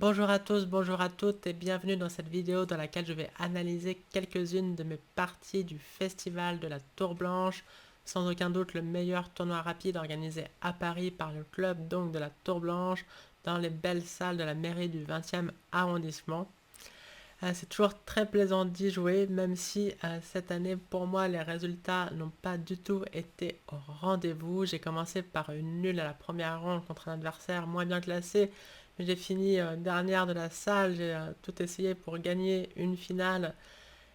Bonjour à tous, bonjour à toutes et bienvenue dans cette vidéo dans laquelle je vais analyser quelques-unes de mes parties du festival de la Tour Blanche, sans aucun doute le meilleur tournoi rapide organisé à Paris par le club donc de la Tour Blanche dans les belles salles de la mairie du 20e arrondissement. C'est toujours très plaisant d'y jouer, même si cette année pour moi les résultats n'ont pas du tout été au rendez-vous. J'ai commencé par une nulle à la première ronde contre un adversaire moins bien classé. J'ai fini dernière de la salle, j'ai tout essayé pour gagner une finale,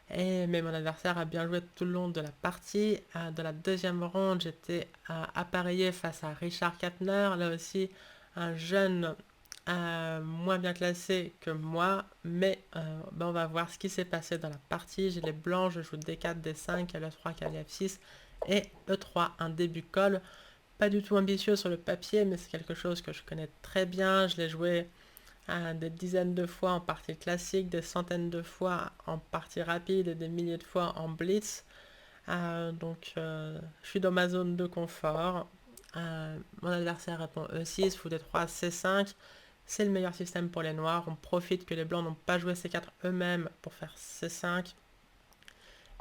mais mon adversaire a bien joué tout le long de la partie. Dans la deuxième ronde, j'étais appareillé face à Richard Kapner, là aussi un jeune moins bien classé que moi, mais on va voir ce qui s'est passé dans la partie. J'ai les blancs, je joue D4, D5, L3, cavalier F6 et E3, un début call. Pas du tout ambitieux sur le papier, mais c'est quelque chose que je connais très bien. Je l'ai joué des dizaines de fois en partie classique, des centaines de fois en partie rapide et des milliers de fois en blitz. Je suis dans ma zone de confort. Mon adversaire répond E6, fou D3, C5. C'est le meilleur système pour les noirs. On profite que les blancs n'ont pas joué C4 eux-mêmes pour faire C5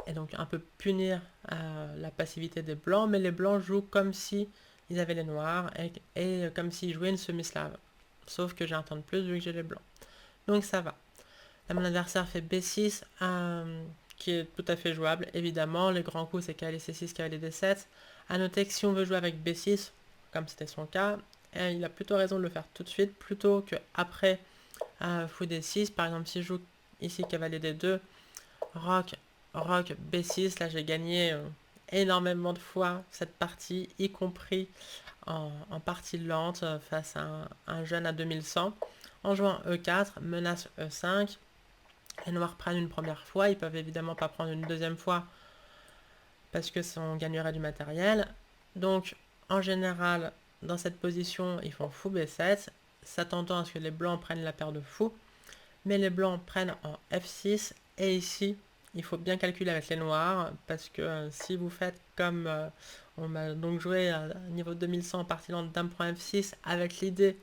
et donc un peu punir la passivité des blancs, mais les blancs jouent comme si ils avaient les noirs et comme s'ils jouaient une semi-slave. Sauf que j'ai un temps de plus vu que j'ai les blancs. Donc ça va. Là, mon adversaire fait B6, qui est tout à fait jouable, évidemment. Le grand coup, c'est cavalier C6, cavalier D7. A noter que si on veut jouer avec B6, comme c'était son cas, il a plutôt raison de le faire tout de suite, plutôt qu'après fou D6. Par exemple, si je joue ici cavalier D2, roc, roc B6, là j'ai gagné énormément de fois cette partie, y compris en partie lente face à un jeune à 2100. En jouant E4, menace E5, les noirs prennent une première fois, ils peuvent évidemment pas prendre une deuxième fois parce que on gagnerait du matériel. Donc en général, dans cette position, ils font fou B7, s'attendant à ce que les blancs prennent la paire de fou, mais les blancs prennent en F6, et ici, il faut bien calculer avec les noirs, parce que si vous faites comme on m'a donc joué à niveau 2100 en partie lente, dame prend F6, avec l'idée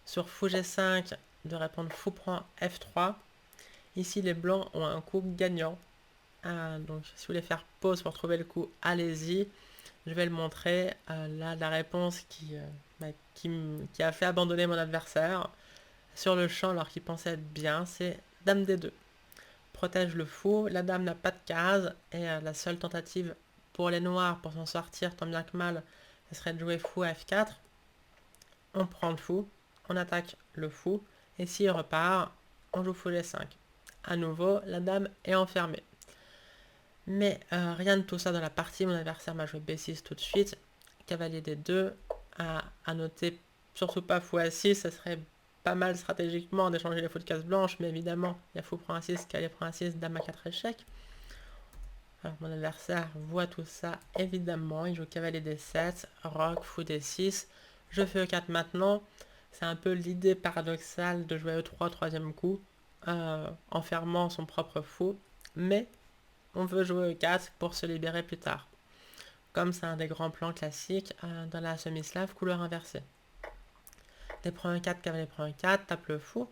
sur fou G5 de répondre fou prend F3, ici les blancs ont un coup gagnant. Donc si vous voulez faire pause pour trouver le coup, allez-y. Je vais le montrer. Là, la réponse qui a fait abandonner mon adversaire sur le champ alors qu'il pensait être bien, c'est dame D2. Protège le fou, la dame n'a pas de case, et la seule tentative pour les noirs pour s'en sortir tant bien que mal, ce serait de jouer fou à F4. On prend le fou, on attaque le fou, et s'il repart, on joue fou G5. À nouveau, la dame est enfermée. Mais rien de tout ça dans la partie, mon adversaire m'a joué B6 tout de suite, cavalier D2, à noter surtout pas fou A6, ça serait pas mal stratégiquement d'échanger les fous de case blanche, mais évidemment, il y a fou prend A6, cavalier prend A6, dame à 4 échecs. Alors mon adversaire voit tout ça, évidemment, il joue cavalier D7, roc, fou D6, je fais E4 maintenant, c'est un peu l'idée paradoxale de jouer E3 troisième coup, en fermant son propre fou, mais on veut jouer E4 pour se libérer plus tard. Comme c'est un des grands plans classiques dans la semi-slave, couleur inversée. D prend E4, cavalier prend E4, tape le fou.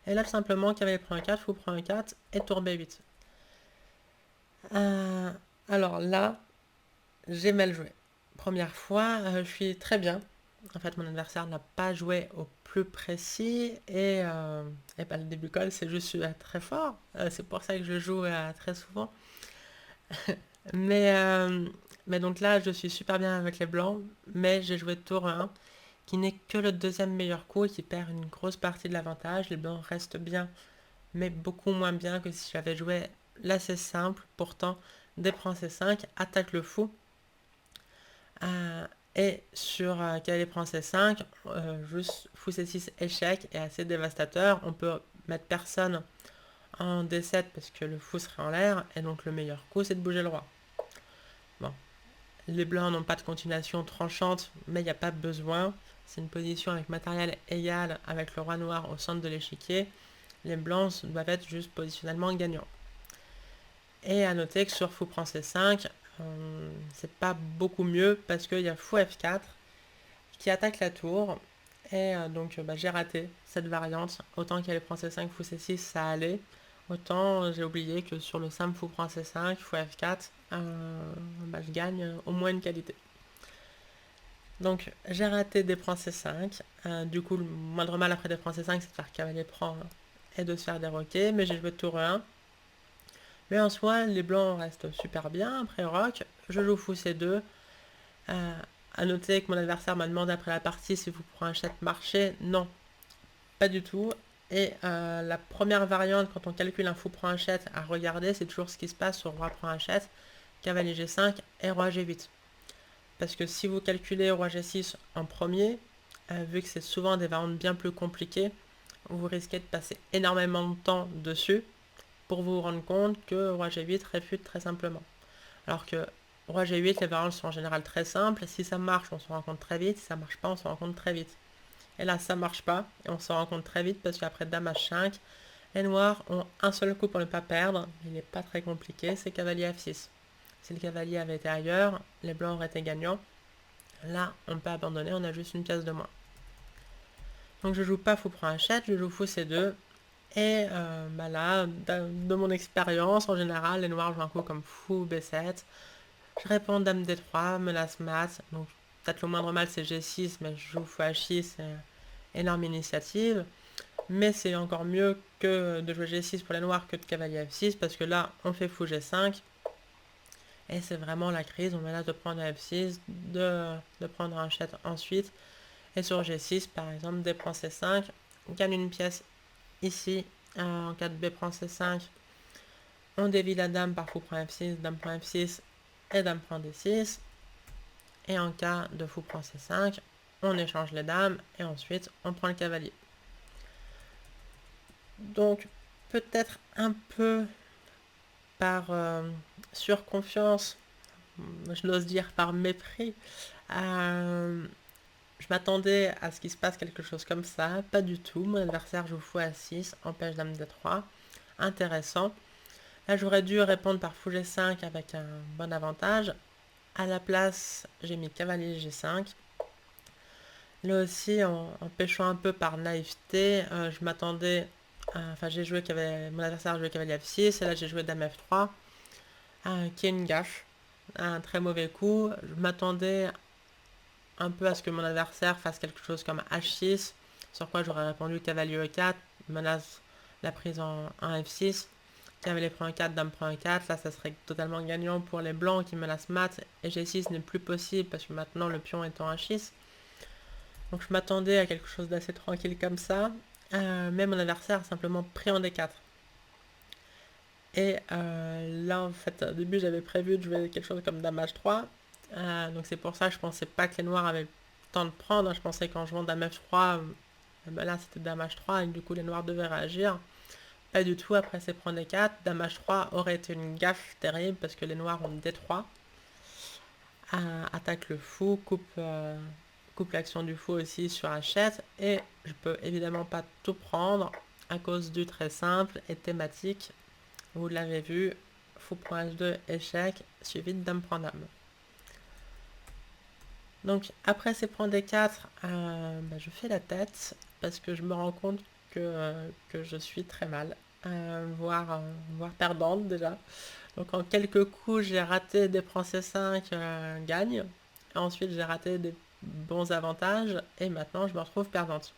Et là, tout simplement, cavalier prend E4, fou prend E4 et tour B8. Alors là, j'ai mal joué. Première fois, je suis très bien. En fait, mon adversaire n'a pas joué au plus précis et le début call, c'est juste très fort. C'est pour ça que je joue très souvent. Mais, euh, mais donc là, je suis super bien avec les blancs, mais j'ai joué tour 1, qui n'est que le deuxième meilleur coup et qui perd une grosse partie de l'avantage. Les blancs restent bien, mais beaucoup moins bien que si j'avais joué l'assez simple. Pourtant, D prend C5, attaque le fou. Et sur cavalier prend C5, juste fou C6 échec est assez dévastateur. On peut mettre personne en D7 parce que le fou serait en l'air, et donc le meilleur coup c'est de bouger le roi. Bon, les blancs n'ont pas de continuation tranchante, mais il n'y a pas besoin. C'est une position avec matériel égal avec le roi noir au centre de l'échiquier. Les blancs doivent être juste positionnellement gagnants. Et à noter que sur fou prend C5, c'est pas beaucoup mieux parce qu'il y a fou F4 qui attaque la tour Et donc j'ai raté cette variante. Autant qu'il y avait prend C5, fou C6, ça allait. Autant j'ai oublié que sur le simple fou prend C5, fou F4, je gagne au moins une qualité. Donc j'ai raté des prend C5. Du coup, le moindre mal après des prend C5, c'est de faire cavalier prend et de se faire déroquer. Mais j'ai joué tour 1. Mais en soi, les blancs restent super bien après roc. Je joue fou C2. À noter que mon adversaire m'a demandé après la partie si vous prenez un chat marché. Non, pas du tout. Et la première variante, quand on calcule un fou prend un chat à regarder, c'est toujours ce qui se passe sur roi prend un chat, cavalier G5 et roi G8. Parce que si vous calculez roi G6 en premier, vu que c'est souvent des variantes bien plus compliquées, vous risquez de passer énormément de temps dessus pour vous rendre compte que roi G8 réfute très simplement. Alors que roi G8, les variantes sont en général très simples. Si ça marche, on s'en rend compte très vite. Si ça marche pas, on s'en rend compte très vite. Et là, ça marche pas. Et on s'en rend compte très vite parce qu'après dame H5, les noirs ont un seul coup pour ne pas perdre. Il n'est pas très compliqué, c'est cavalier F6. Si le cavalier avait été ailleurs, les blancs auraient été gagnants. Là, on peut abandonner, on a juste une pièce de moins. Donc je joue pas fou prend H7, je joue fou C2. Et là, de mon expérience, en général, les noirs jouent un coup comme fou B7. Je réponds dame D3, menace mat. Donc peut-être le moindre mal c'est G6, mais je joue fou H6, c'est énorme initiative. Mais c'est encore mieux que de jouer G6 pour les noirs que de cavalier F6, parce que là, on fait fou G5. Et c'est vraiment la crise, on menace de prendre F6, de prendre un chat ensuite. Et sur G6, par exemple, D prend C5, on gagne une pièce ici. En cas de B prend C5, on dévie la dame par fou prend F6, dame prend F6 et dame prend D6. Et en cas de fou prend C5, on échange les dames et ensuite on prend le cavalier. Donc peut-être un peu par surconfiance, je n'ose dire par mépris, je m'attendais à ce qu'il se passe quelque chose comme ça, pas du tout. Mon adversaire joue fou A6, empêche dame D3, intéressant. Là j'aurais dû répondre par fou G5 avec un bon avantage. À la place, j'ai mis cavalier G5. Là aussi, en pêchant un peu par naïveté, je m'attendais. Enfin, j'ai joué mon adversaire a joué cavalier F6, et là j'ai joué dame F3, qui est une gaffe, un très mauvais coup. Je m'attendais un peu à ce que mon adversaire fasse quelque chose comme H6, sur quoi j'aurais répondu cavalier E4, menace la prise en F6. Cavalier prend E4, dame prend E4, là ça serait totalement gagnant pour les blancs qui menacent mat, et G6 n'est plus possible parce que maintenant le pion est en H6. Donc je m'attendais à quelque chose d'assez tranquille comme ça, mais mon adversaire a simplement pris en D4. Et là en fait au début j'avais prévu de jouer quelque chose comme dame H3, donc c'est pour ça que je pensais pas que les noirs avaient le temps de prendre. Je pensais qu'en jouant dame F3, là c'était dame H3 et du coup les noirs devaient réagir. Pas du tout, après c'est prendre D4, dame H3 aurait été une gaffe terrible parce que les noirs ont D3, attaque le fou, coupe l'action du fou aussi sur H7, et je peux évidemment pas tout prendre à cause du très simple et thématique, vous l'avez vu, fou prend H2, échec, suivi de dame prend dame. Donc après ces prend D4, je fais la tête parce que je me rends compte que je suis très mal, voire perdante déjà. Donc en quelques coups, j'ai raté des prend C5 gagne. Ensuite, j'ai raté des bons avantages et maintenant je me retrouve perdante.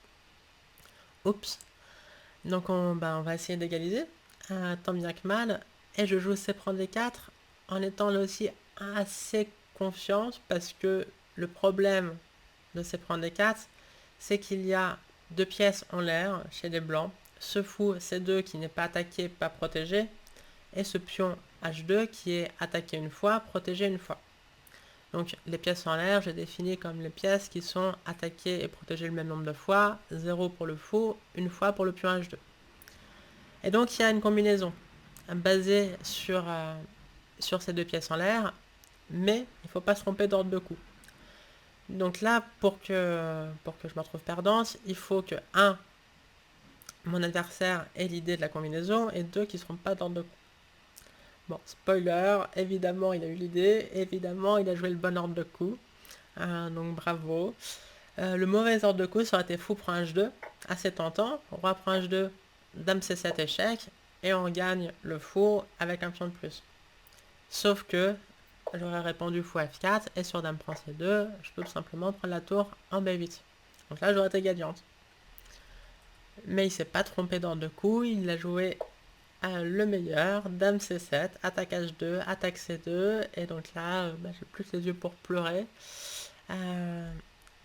Oups. Donc on va essayer d'égaliser, tant bien que mal. Et je joue C prend D4 en étant là aussi assez confiante parce que le problème de C prend D4, c'est qu'il y a deux pièces en l'air chez les blancs. Ce fou C2 qui n'est pas attaqué, pas protégé, et ce pion H2 qui est attaqué une fois, protégé une fois. Donc les pièces en l'air, j'ai défini comme les pièces qui sont attaquées et protégées le même nombre de fois, 0 pour le fou, une fois pour le pion H2. Et donc il y a une combinaison basée sur ces deux pièces en l'air, mais il ne faut pas se tromper d'ordre de coup. Donc là, pour que je me retrouve perdante, il faut que 1, mon adversaire ait l'idée de la combinaison, et 2, qu'il ne se trompe pas d'ordre de coup. Bon, spoiler, évidemment il a eu l'idée, évidemment il a joué le bon ordre de coup, donc bravo. Le mauvais ordre de coup, ça aurait été fou prend H2, assez tentant. Roi prend H2, dame C7 échec, et on gagne le fou avec un pion de plus. Sauf que j'aurais répondu fou F4, et sur dame prend C2, je peux tout simplement prendre la tour en B8. Donc là, j'aurais été gagnante. Mais il s'est pas trompé d'ordre de coup, il a joué le meilleur, dame C7, attaque H2, attaque C2, et donc là, j'ai plus les yeux pour pleurer.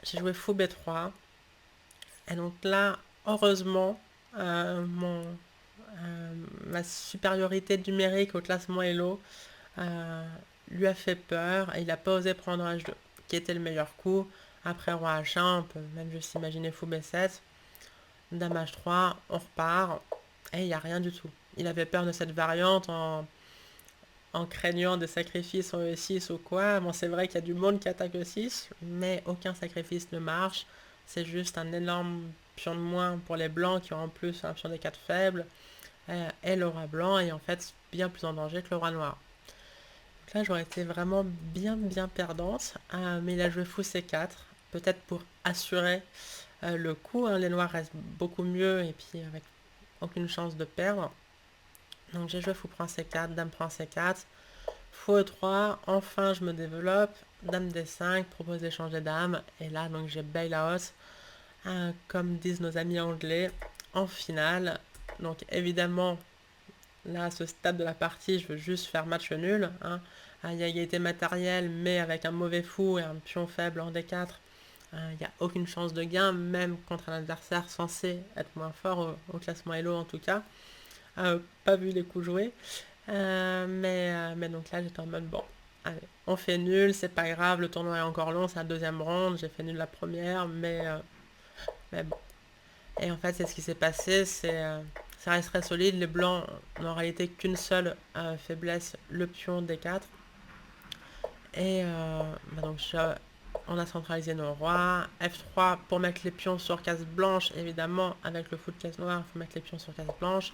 J'ai joué fou B3, et donc là, heureusement, ma supériorité numérique au classement Elo lui a fait peur, et il n'a pas osé prendre H2, qui était le meilleur coup. Après roi H1, on peut même juste imaginer fou B7, dame H3, on repart, et il n'y a rien du tout. Il avait peur de cette variante en craignant des sacrifices en E6 ou quoi. Bon, c'est vrai qu'il y a du monde qui attaque E6, mais aucun sacrifice ne marche. C'est juste un énorme pion de moins pour les blancs qui ont en plus un pion des 4 faible. Et le roi blanc est en fait bien plus en danger que le roi noir. Donc là, j'aurais été vraiment bien perdante. Mais il a joué fou C4, peut-être pour assurer le coup. Hein. Les noirs restent beaucoup mieux et puis avec aucune chance de perdre. Donc j'ai joué fou prend C4, dame prend C4, fou E3, enfin je me développe, dame D5, propose d'échanger dame, et là donc j'ai bail out, comme disent nos amis anglais, en finale. Donc évidemment, là à ce stade de la partie, je veux juste faire match nul. Hein. Il y a égalité matérielle, mais avec un mauvais fou et un pion faible en D4, il n'y a aucune chance de gain, même contre un adversaire censé être moins fort au classement Elo en tout cas. Pas vu les coups joués. Mais donc là, j'étais en mode bon, allez, on fait nul, c'est pas grave, le tournoi est encore long, c'est la deuxième ronde, j'ai fait nul la première, mais bon. Et en fait, c'est ce qui s'est passé, ça reste très solide. Les blancs n'ont en réalité qu'une seule faiblesse, le pion D4. Et donc, on a centralisé nos rois. F3 pour mettre les pions sur case blanche, évidemment, avec le fou de case noire, il faut mettre les pions sur case blanche.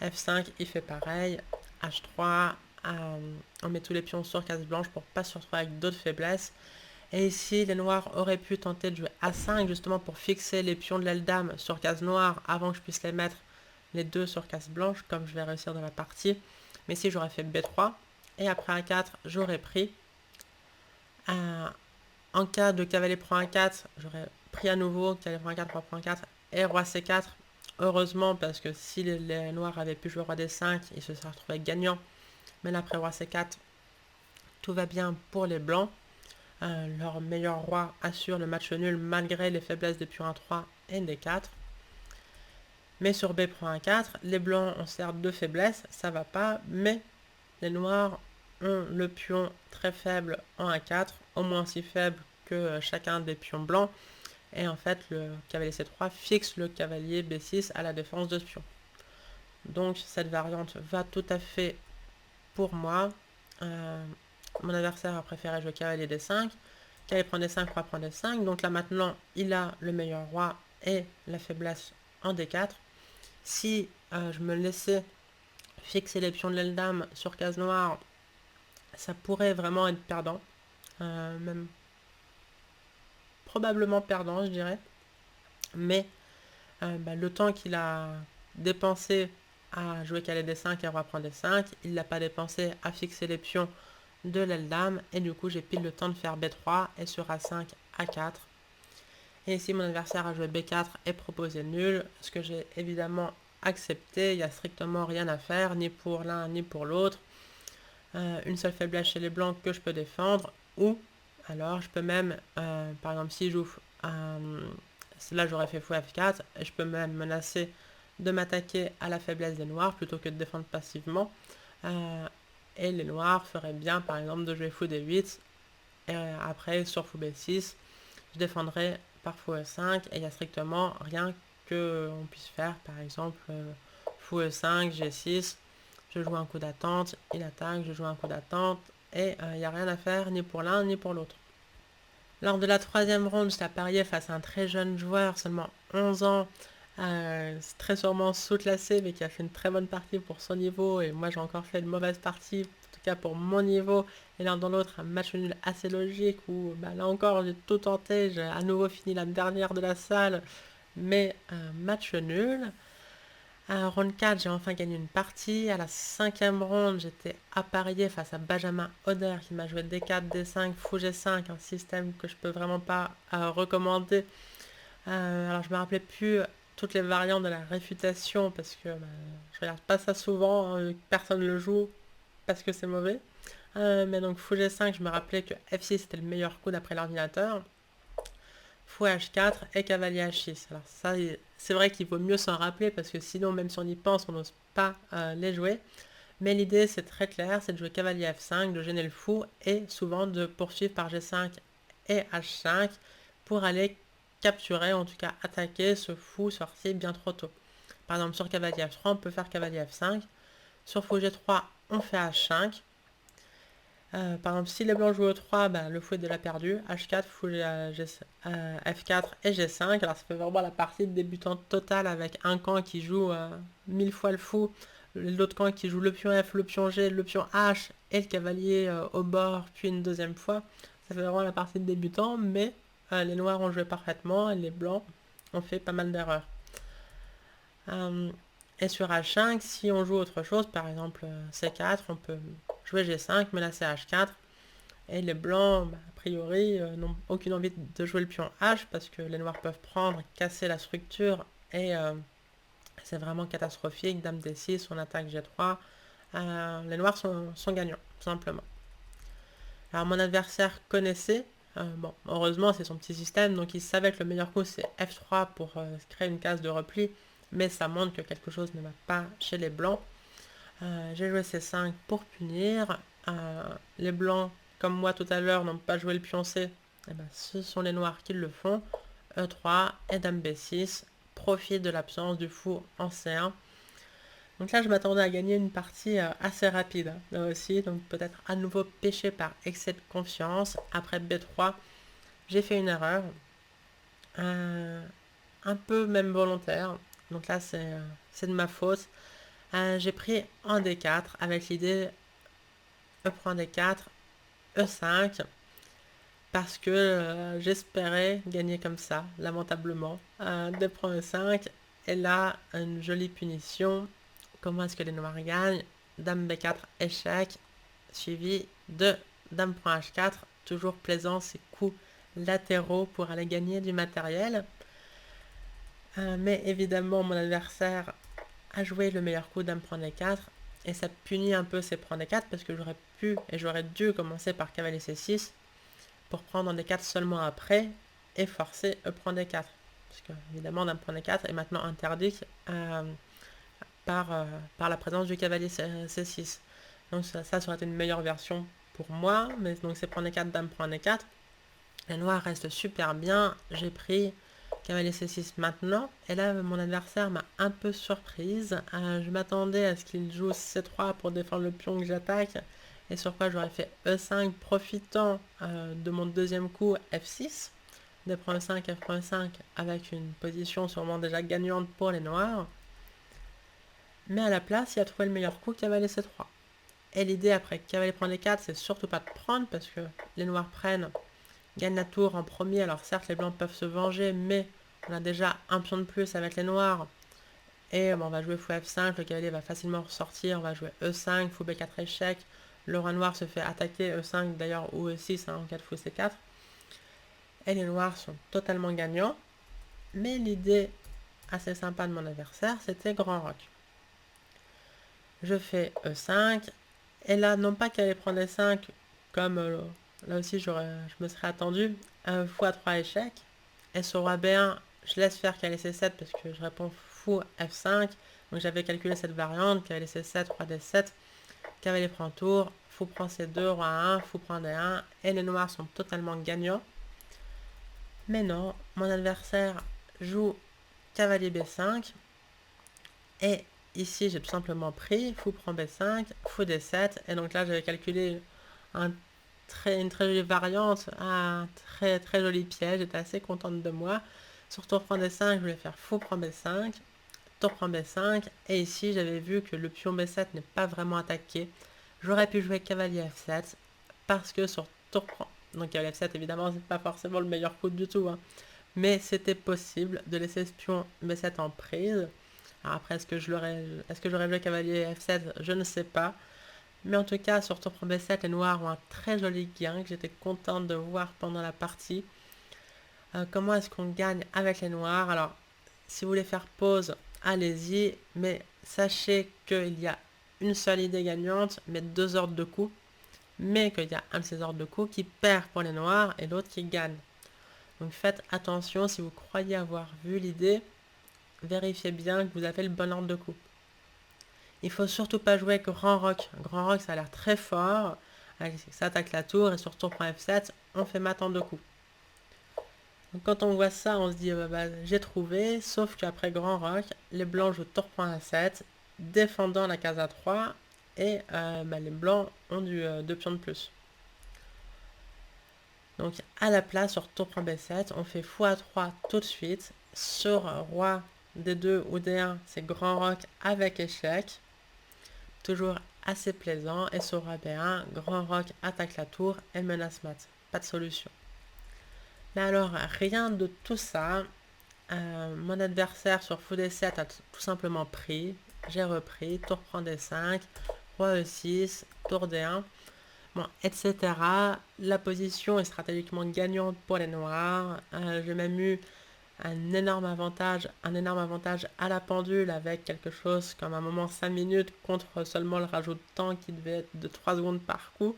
F5, il fait pareil. H3, on met tous les pions sur case blanche pour pas se retrouver avec d'autres faiblesses. Et ici, les noirs auraient pu tenter de jouer A5 justement pour fixer les pions de l'aile dame sur case noire avant que je puisse les mettre les deux sur case blanche, comme je vais réussir dans la partie. Mais ici, j'aurais fait B3. Et après A4, j'aurais pris. En cas de cavalier prend A4, j'aurais pris à nouveau cavalier prend A4, roi prend A4 et roi C4. Heureusement, parce que si les noirs avaient pu jouer roi D5, ils se seraient retrouvés gagnants. Mais là, après roi C4, tout va bien pour les blancs. Leur meilleur roi assure le match nul malgré les faiblesses des pions A3 et D4. Mais sur B prend A4, les blancs ont certes deux faiblesses, ça va pas, mais les noirs ont le pion très faible en A4, au moins aussi faible que chacun des pions blancs. Et en fait, le cavalier C3 fixe le cavalier B6 à la défense de ce pion. Donc cette variante va tout à fait pour moi. Mon adversaire a préféré jouer cavalier D5. Cavalier prend D5, roi prend D5. Donc là maintenant, il a le meilleur roi et la faiblesse en D4. Si je me laissais fixer les pions de l'aile dame sur case noire, ça pourrait vraiment être perdant. Même probablement perdant, je dirais. Mais le temps qu'il a dépensé à jouer cavalier D5 et roi prend D5, il l'a pas dépensé à fixer les pions de l'aile dame, et du coup j'ai pile le temps de faire B3 et sur A5, A4. Et ici mon adversaire a joué B4 et proposé nul, ce que j'ai évidemment accepté. Il n'y a strictement rien à faire, ni pour l'un ni pour l'autre. Une seule faiblesse chez les blancs que je peux défendre, ou alors je peux même, par exemple si je joue, là j'aurais fait fou F4, et je peux même menacer de m'attaquer à la faiblesse des noirs plutôt que de défendre passivement. Et les noirs feraient bien par exemple de jouer fou D8, et après sur fou B6, je défendrai par fou E5, et il n'y a strictement rien que on puisse faire, par exemple fou E5, G6, je joue un coup d'attente, il attaque, je joue un coup d'attente, et il n'y a rien à faire ni pour l'un ni pour l'autre. Lors de la troisième ronde, j'étais à parier face à un très jeune joueur, seulement 11 ans, très sûrement sous-classé, mais qui a fait une très bonne partie pour son niveau, et moi j'ai encore fait une mauvaise partie, cas pour mon niveau, et l'un dans l'autre un match nul assez logique où là encore j'ai tout tenté, j'ai à nouveau fini la dernière de la salle, mais un match nul. À round 4, j'ai enfin gagné une partie. À la 5e ronde, j'étais apparié face à Benjamin Oder qui m'a joué D4, D5, Fou G5, un système que je peux vraiment pas recommander. Alors je me rappelais plus toutes les variantes de la réfutation parce que je regarde pas ça souvent, hein, personne le joue parce que c'est mauvais. Mais donc Fou G5, je me rappelais que F6 c'était le meilleur coup d'après l'ordinateur. Fou H4 et cavalier H6. Alors ça, c'est vrai qu'il vaut mieux s'en rappeler parce que sinon, même si on y pense, on n'ose pas les jouer. Mais l'idée, c'est très clair, c'est de jouer cavalier F5, de gêner le fou et souvent de poursuivre par G5 et H5 pour aller capturer, en tout cas attaquer ce fou sorti bien trop tôt. Par exemple, sur cavalier F3, on peut faire cavalier F5. Sur fou G3, on fait H5. Par exemple, si les blancs jouent E3, le fou est déjà perdu. H4, fou F4 et G5. Alors ça fait vraiment la partie de débutante totale avec un camp qui joue 1000 fois le fou, l'autre camp qui joue le pion F, le pion G, le pion H et le cavalier au bord, puis une deuxième fois. Ça fait vraiment la partie de débutant, mais les noirs ont joué parfaitement et les blancs ont fait pas mal d'erreurs. Et sur H5, si on joue autre chose, par exemple C4, on peut jouer G5, mais là c'est H4. Et les blancs, a priori, n'ont aucune envie de jouer le pion H parce que les noirs peuvent prendre, casser la structure et c'est vraiment catastrophique. Dame D6, on attaque G3. Les noirs sont gagnants, tout simplement. Alors mon adversaire connaissait, heureusement c'est son petit système, donc il savait que le meilleur coup c'est F3 pour créer une case de repli, mais ça montre que quelque chose ne va pas chez les blancs. J'ai joué C5 pour punir. Les blancs, comme moi tout à l'heure, n'ont pas joué le pion C. Ce sont les noirs qui le font. E3 et Dame B6 profitent de l'absence du fou en C1. Donc là, je m'attendais à gagner une partie assez rapide, là aussi. Donc peut-être à nouveau pêché par excès de confiance. Après B3, j'ai fait une erreur. Un peu même volontaire. Donc là, c'est de ma faute. J'ai pris un D4 avec l'idée E prend D4, E5, parce que j'espérais gagner comme ça, lamentablement. D prend E5, et là, une jolie punition. Comment est-ce que les noirs gagnent? Dame B4, échec, suivi de Dame prend H4, toujours plaisant ces coups latéraux pour aller gagner du matériel. Mais évidemment, mon adversaire a joué le meilleur coup Dame prend D4, et ça punit un peu ses prendre D4 parce que j'aurais pu et j'aurais dû commencer par cavalier C6 pour prendre un D4 seulement après et forcer E prend D4. Parce que évidemment Dame prend D4 est maintenant interdit par la présence du cavalier C6. Donc ça aurait été une meilleure version pour moi, mais donc c'est prendre D4, Dame prend D4. Les noirs restent super bien, j'ai pris cavalier C6 maintenant, et là mon adversaire m'a un peu surprise. Je m'attendais à ce qu'il joue C3 pour défendre le pion que j'attaque, et sur quoi j'aurais fait E5 profitant de mon deuxième coup F6, D prend E5, F prend E5 avec une position sûrement déjà gagnante pour les noirs. Mais à la place, il a trouvé le meilleur coup, cavalier C3. Et l'idée après cavalier prend D4, c'est surtout pas de prendre parce que les noirs prennent, gagnent la tour en premier. Alors certes, les blancs peuvent se venger, mais on a déjà un pion de plus avec les noirs. Et on va jouer fou F5, le cavalier va facilement ressortir. On va jouer E5, fou B4 échec. Le roi noir se fait attaquer E5 d'ailleurs ou E6 en cas de fou C4. Et les noirs sont totalement gagnants. Mais l'idée assez sympa de mon adversaire, c'était grand roc. Je fais E5. Et là, non pas qu'elle allait prendre E5 comme là aussi je me serais attendu, fou A3 échec. Et sur roi B1, je laisse faire cavalier C7 parce que je réponds fou F5. Donc j'avais calculé cette variante, cavalier C7, roi D7, cavalier prend tour, fou prend C2, roi 1, fou prend D1, et les noirs sont totalement gagnants. Mais non, mon adversaire joue cavalier B5, et ici j'ai tout simplement pris, fou prend B5, fou D7, et donc là j'avais calculé une très jolie variante, un très joli piège, j'étais assez contente de moi. Sur tour prend D5, je voulais faire fou prend B5, tour prend B5, et ici j'avais vu que le pion B7 n'est pas vraiment attaqué. J'aurais pu jouer cavalier F7 parce que sur tour prend. Donc cavalier F7 évidemment c'est pas forcément le meilleur coup du tout, hein. Mais c'était possible de laisser ce pion B7 en prise. Alors après est-ce que j'aurais joué cavalier F7? Je ne sais pas. Mais en tout cas sur tour prend B7 les noirs ont un très joli gain que j'étais contente de voir pendant la partie. Comment est-ce qu'on gagne avec les noirs? Alors si vous voulez faire pause, allez-y, mais sachez qu'il y a une seule idée gagnante, mais deux ordres de coups, mais qu'il y a un de ces ordres de coups qui perd pour les noirs et l'autre qui gagne. Donc faites attention, si vous croyez avoir vu l'idée, vérifiez bien que vous avez le bon ordre de coups. Il faut surtout pas jouer grand roc. Grand roc, ça a l'air très fort. Ça attaque la tour et sur tour F7, on fait mat en deux coups. Donc quand on voit ça, on se dit j'ai trouvé, sauf qu'après grand roc, les blancs jouent tour A7, défendant la case A3, et les blancs ont deux pions de plus. Donc à la place, sur tour B7, on fait fou A3 tout de suite. Sur roi D2 ou D1, c'est grand roc avec échec. Toujours assez plaisant. Et sur roi B1, grand roc attaque la tour et menace mat. Pas de solution. Mais alors, rien de tout ça. Mon adversaire sur fou D7 a tout simplement pris. J'ai repris. Tour prend D5. Roi E6. Tour D1. Bon, etc. La position est stratégiquement gagnante pour les noirs. J'ai même eu un énorme avantage à la pendule avec quelque chose comme un moment 5 minutes contre seulement le rajout de temps qui devait être de 3 secondes par coup.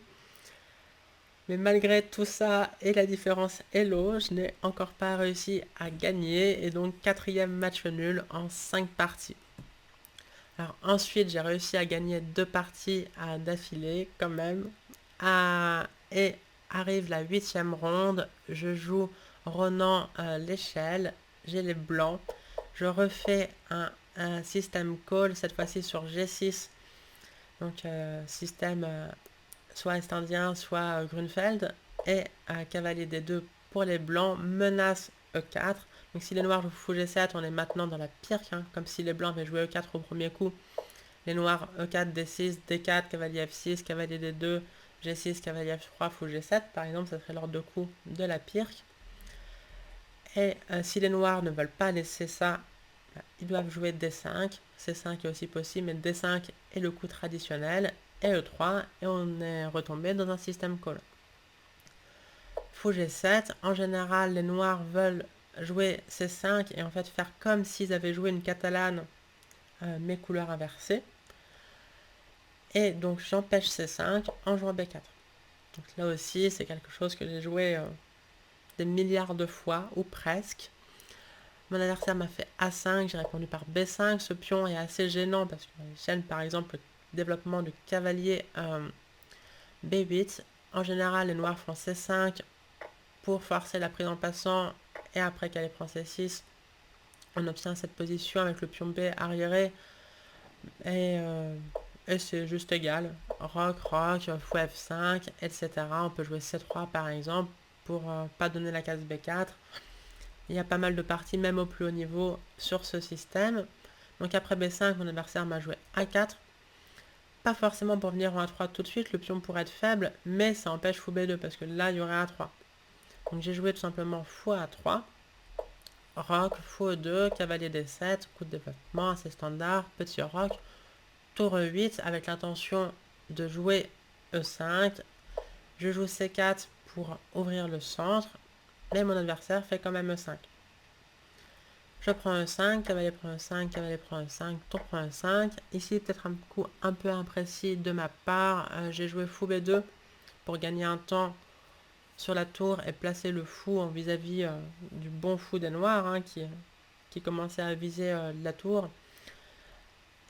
Mais malgré tout ça et la différence Hello, je n'ai encore pas réussi à gagner et donc quatrième match nul en 5 parties. Alors ensuite j'ai réussi à gagner 2 parties d'affilée quand même. Et arrive la 8e ronde, je joue Ronan l'échelle, j'ai les blancs, je refais un système call, cette fois-ci sur G6, donc système soit est-indien, soit Grunfeld, et cavalier D2 pour les blancs, menace E4. Donc si les noirs jouent fou G7, on est maintenant dans la pirque, hein, comme si les blancs avaient joué E4 au premier coup. Les noirs E4, D6, D4, cavalier F6, cavalier D2, G6, cavalier F3, fou G7, par exemple, ça serait l'ordre de coup de la pirque. Et si les noirs ne veulent pas laisser ça, ils doivent jouer D5. C5 est aussi possible, mais D5 est le coup traditionnel. Et E3, et on est retombé dans un système call. Fou G7, en général, les noirs veulent jouer C5 et en fait faire comme s'ils avaient joué une catalane, mais couleur inversée. Et donc j'empêche C5 en jouant B4. Donc là aussi, c'est quelque chose que j'ai joué des milliards de fois, ou presque. Mon adversaire m'a fait A5, j'ai répondu par B5. Ce pion est assez gênant parce qu'il gêne par exemple le développement du cavalier B8. En général, les noirs font C5 pour forcer la prise en passant, et après qu'elle prend C6, on obtient cette position avec le pion B arriéré. Et c'est juste égal. Roc, roc, fou F5, etc. On peut jouer C3 par exemple pour pas donner la case B4. Il y a pas mal de parties, même au plus haut niveau, sur ce système. Donc après B5, mon adversaire m'a joué A4. Pas forcément pour venir en A3 tout de suite, le pion pourrait être faible, mais ça empêche fou B2 parce que là, il y aurait A3. Donc j'ai joué tout simplement fou A3. Roc, fou E2, cavalier D7, coup de développement assez standard, petit roc. Tour E8 avec l'intention de jouer E5. Je joue C4 pour ouvrir le centre, mais mon adversaire fait quand même E5. Je prends E5, cavalier prend E5, cavalier prend E5, tour prend E5. Ici, peut-être un coup un peu imprécis de ma part. J'ai joué fou B2 pour gagner un temps sur la tour et placer le fou en vis-à-vis du bon fou des noirs, hein, qui commençait à viser la tour.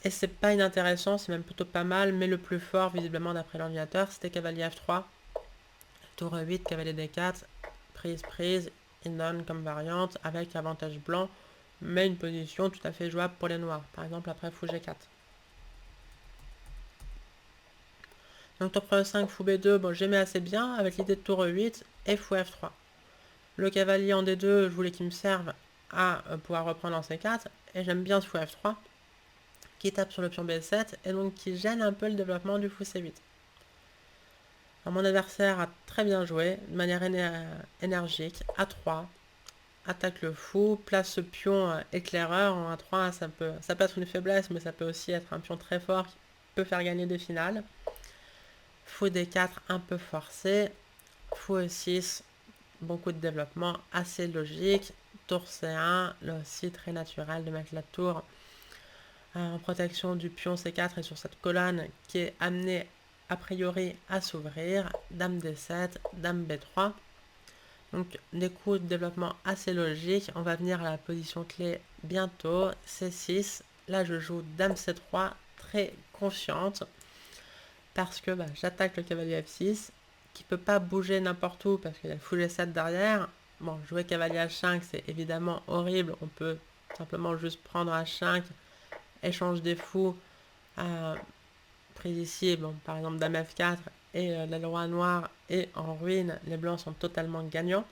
Et c'est pas inintéressant, c'est même plutôt pas mal, mais le plus fort, visiblement d'après l'ordinateur, c'était cavalier F3. Tour E8, cavalier D4, prise, il donne comme variante, avec avantage blanc, mais une position tout à fait jouable pour les noirs. Par exemple, après fou G4. Donc tour E5, fou B2, bon j'aimais assez bien, avec l'idée de tour E8 et fou F3. Le cavalier en D2, je voulais qu'il me serve à pouvoir reprendre en C4, et j'aime bien ce fou F3. Qui tape sur le pion B7 et donc qui gêne un peu le développement du fou C8. Alors, mon adversaire a très bien joué, de manière énergique, A3, attaque le fou, place ce pion éclaireur en A3, ça peut être une faiblesse, mais ça peut aussi être un pion très fort qui peut faire gagner des finales. Fou D4 un peu forcé, fou E6, bon coup de développement assez logique, tour C1, là aussi très naturel de mettre la tour en protection du pion C4 et sur cette colonne qui est amenée a priori à s'ouvrir, dame D7, dame B3. Donc des coups de développement assez logiques. On va venir à la position clé bientôt, C6. Là je joue dame C3, très confiante, parce que j'attaque le cavalier F6, qui peut pas bouger n'importe où, parce qu'il y a le fou G7 derrière. Bon, jouer cavalier H5, c'est évidemment horrible. On peut simplement juste prendre H5, échange des fous, prise ici, bon, par exemple dame F4, et le roi noir est en ruine. Les blancs sont totalement gagnants.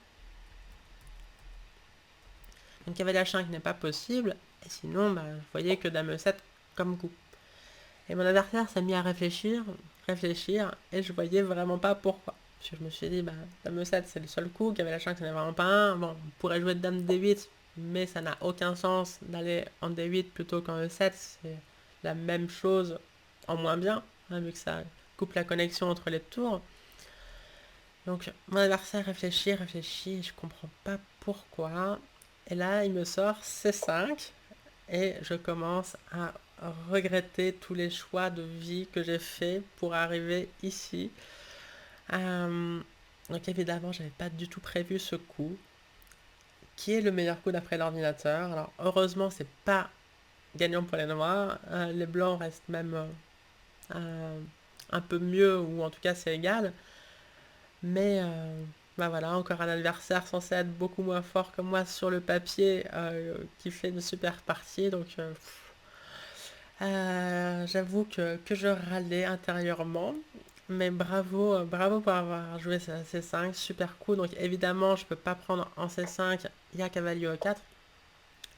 Donc cavalier H5 n'est pas possible, et sinon, vous voyez que dame E7 comme coup. Et mon adversaire s'est mis à réfléchir, et je voyais vraiment pas pourquoi. Parce que je me suis dit, dame E7 c'est le seul coup, cavalier H5 ce n'est vraiment pas un. Bon, on pourrait jouer dame D8, mais ça n'a aucun sens d'aller en D8 plutôt qu'en E7, c'est la même chose en moins bien, vu que ça coupe la connexion entre les tours. Donc mon adversaire réfléchit, je comprends pas pourquoi. Et là, il me sort C5 et je commence à regretter tous les choix de vie que j'ai fait pour arriver ici. Donc évidemment, j'avais pas du tout prévu ce coup, qui est le meilleur coup d'après l'ordinateur. Alors heureusement, c'est pas gagnant pour les noirs. Les blancs restent même un peu mieux, ou en tout cas c'est égal. Mais voilà, encore un adversaire censé être beaucoup moins fort que moi sur le papier, qui fait une super partie. Donc j'avoue que je râlais intérieurement. Mais bravo, bravo pour avoir joué C5, super coup. Donc évidemment, je peux pas prendre en C5, il y a cavalier E4,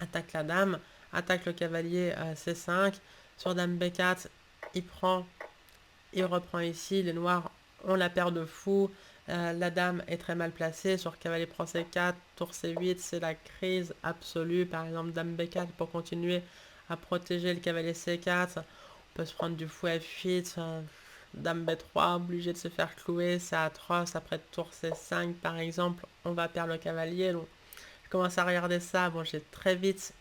attaque la dame, attaque le cavalier C5, sur dame B4, il prend, il reprend ici, les noirs ont la paire de fous, la dame est très mal placée, sur cavalier prend C4, tour C8, c'est la crise absolue, par exemple dame B4 pour continuer à protéger le cavalier C4, on peut se prendre du fou F8, dame B3, obligé de se faire clouer, c'est atroce, après tour C5 par exemple, on va perdre le cavalier, donc je commence à regarder ça, bon j'ai très vite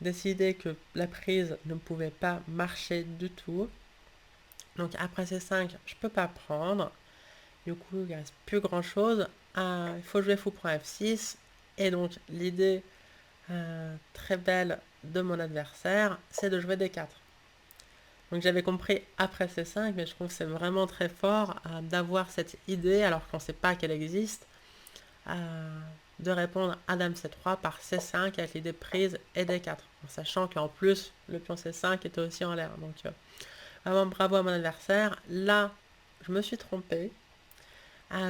décidé que la prise ne pouvait pas marcher du tout. Donc après C5, je peux pas prendre. Du coup, il ne reste plus grand chose. Il faut jouer fou prend F6. Et donc l'idée très belle de mon adversaire, c'est de jouer D4. Donc j'avais compris après C5, mais je trouve que c'est vraiment très fort d'avoir cette idée, alors qu'on ne sait pas qu'elle existe, de répondre à dame C3 par C5 avec l'idée prise et D4. En sachant qu'en plus, le pion C5 était aussi en l'air. Donc vraiment bravo à mon adversaire. Là, je me suis trompée.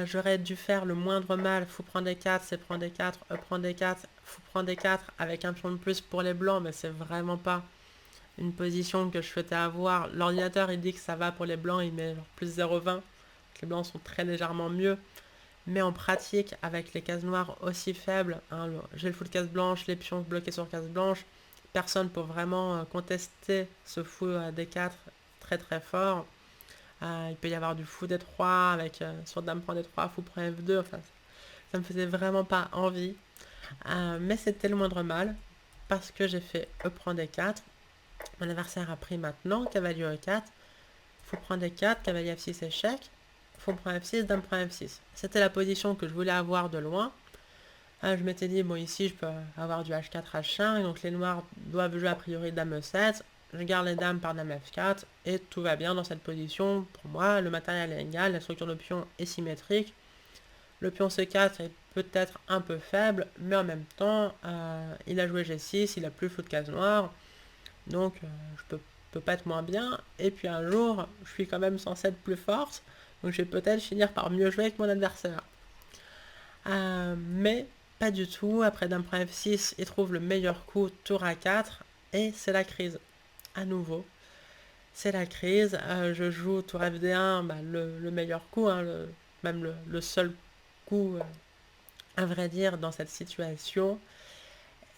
J'aurais dû faire le moindre mal. Fou prend D4, C prend D4, E prend D4, fou prend D4 avec un pion de plus pour les blancs, mais c'est vraiment pas une position que je souhaitais avoir. L'ordinateur il dit que ça va pour les blancs, il met genre plus 0,20. Les blancs sont très légèrement mieux. Mais en pratique, avec les cases noires aussi faibles, j'ai le fou de case blanche, les pions bloqués sur case blanche, personne peut vraiment contester ce fou D4 très très fort. Il peut y avoir du fou D3 avec sur dame prend D3, fou prend F2, enfin ça me faisait vraiment pas envie. Mais c'était le moindre mal, parce que j'ai fait E prend D4. Mon adversaire a pris maintenant, cavalier E4, fou prend D4, cavalier F6 échec, fou prend F6, dame prend F6. C'était la position que je voulais avoir de loin. Je m'étais dit, bon ici je peux avoir du H4, H5, donc les noirs doivent jouer a priori dame E7, je garde les dames par dame F4, et tout va bien dans cette position. Pour moi, le matériel est égal, la structure de pion est symétrique. Le pion C4 est peut-être un peu faible, mais en même temps, il a joué G6, il a plus le fou de case noire, donc je peux pas être moins bien. Et puis un jour, je suis quand même censé être plus forte, donc je vais peut-être finir par mieux jouer avec mon adversaire. Mais pas du tout. Après dame prend F6, il trouve le meilleur coup, tour A4, et c'est la crise à nouveau. c'est la crise. Je joue tour FD1, bah, le meilleur coup, hein, même le seul coup, à vrai dire, dans cette situation.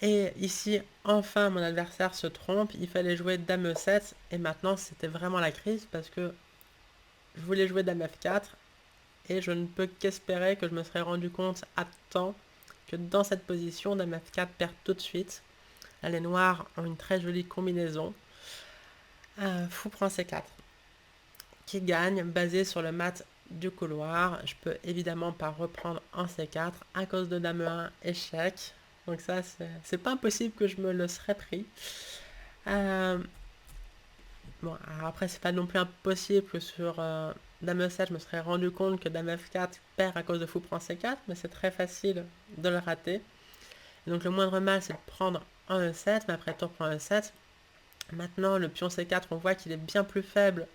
Et ici, enfin, mon adversaire se trompe. Il fallait jouer dame E7. Et maintenant, c'était vraiment la crise parce que je voulais jouer dame F4. Et je ne peux qu'espérer que je me serais rendu compte à temps que dans cette position, dame F4 perd tout de suite. Là, les noirs ont une très jolie combinaison. Fou prend C4 qui gagne basé sur le mat du couloir. Je peux évidemment pas reprendre en C4 à cause de dame E1 échec. Donc ça, c'est pas impossible que je me le serais pris. Euh, bon, alors après, c'est pas non plus impossible que sur dame E7, je me serais rendu compte que dame F4 perd à cause de fou prend C4, mais c'est très facile de le rater. Et donc le moindre mal, c'est de prendre en E7, mais après tour prend E7. Maintenant, le pion C4, on voit qu'il est bien plus faible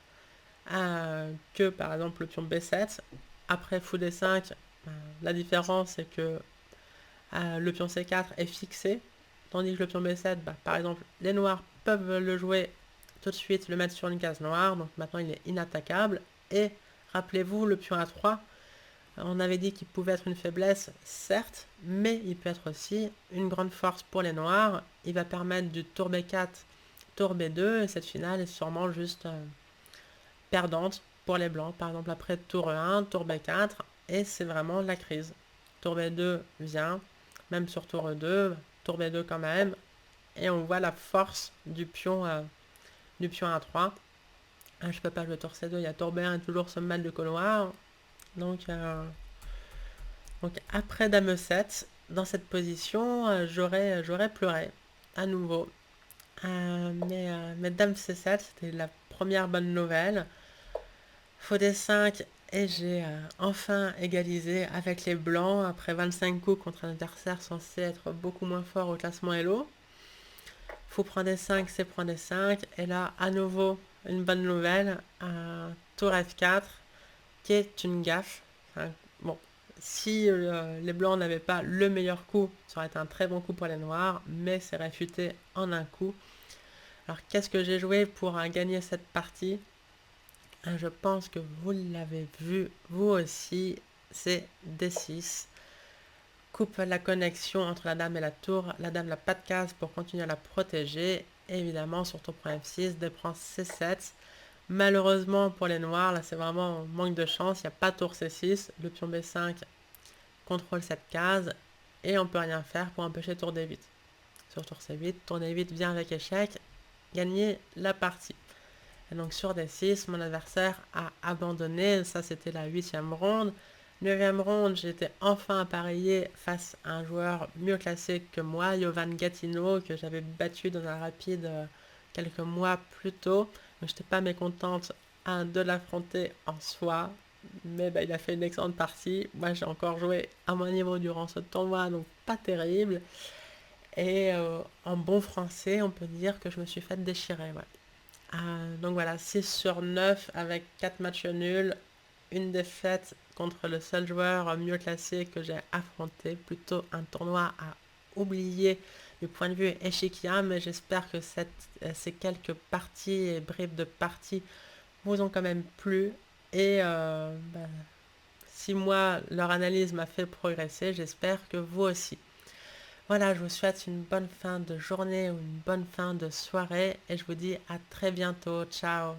que par exemple le pion B7. Après fou D5, la différence c'est que le pion C4 est fixé, tandis que le pion B7, bah, par exemple, les noirs peuvent le jouer tout de suite, le mettre sur une case noire, donc maintenant il est inattaquable. Et rappelez-vous, le pion A3, on avait dit qu'il pouvait être une faiblesse, certes, mais il peut être aussi une grande force pour les noirs. Il va permettre du tour B4, tour B2, et cette finale est sûrement juste perdante pour les blancs. Par exemple, après tour 1, tour B4, et c'est vraiment la crise. Tour B2 vient, même sur tour 2, tour B2 quand même, et on voit la force du pion A3. Je peux pas jouer tour C2, il y a tour B1 et toujours ce mal de couloir. Donc après dame E7, dans cette position, j'aurais pleuré à nouveau. Mais dame C7, c'était la première bonne nouvelle. Faux D5 et j'ai enfin égalisé avec les blancs après 25 coups contre un adversaire censé être beaucoup moins fort au classement Elo. Fou prend D5, c'est prend D5 et là à nouveau une bonne nouvelle, tour F4 qui est une gaffe. Enfin, bon, si les blancs n'avaient pas le meilleur coup, ça aurait été un très bon coup pour les noirs, mais c'est réfuté en un coup. Alors qu'est-ce que j'ai joué pour gagner cette partie? Je pense que vous l'avez vu, vous aussi, c'est D6. Coupe la connexion entre la dame et la tour. La dame n'a pas de case pour continuer à la protéger. Et évidemment, sur tour F6, D prend C7. Malheureusement pour les noirs, là c'est vraiment manque de chance. Il n'y a pas tour C6. Le pion B5 contrôle cette case. Et on peut rien faire pour empêcher tour D8. Sur tour C8, tour D8 vient avec échec. Gagner la partie. Et donc sur D6, mon adversaire a abandonné. Ça, c'était la 8e ronde. 9e ronde, j'étais enfin appareillé face à un joueur mieux classé que moi, Jovan Gatino, que j'avais battu dans un rapide quelques mois plus tôt. Donc j'étais pas mécontente de l'affronter en soi. Mais bah, il a fait une excellente partie. Moi, j'ai encore joué à mon niveau durant ce tournoi, donc pas terrible. Et en bon français, on peut dire que je me suis fait déchirer. Ouais. Donc voilà, 6 sur 9 avec 4 matchs nuls, une défaite contre le seul joueur mieux classé que j'ai affronté. Plutôt un tournoi à oublier du point de vue échiquier, mais j'espère que ces quelques parties et bribes de parties vous ont quand même plu. Et si moi, leur analyse m'a fait progresser, j'espère que vous aussi. Voilà, je vous souhaite une bonne fin de journée ou une bonne fin de soirée et je vous dis à très bientôt. Ciao!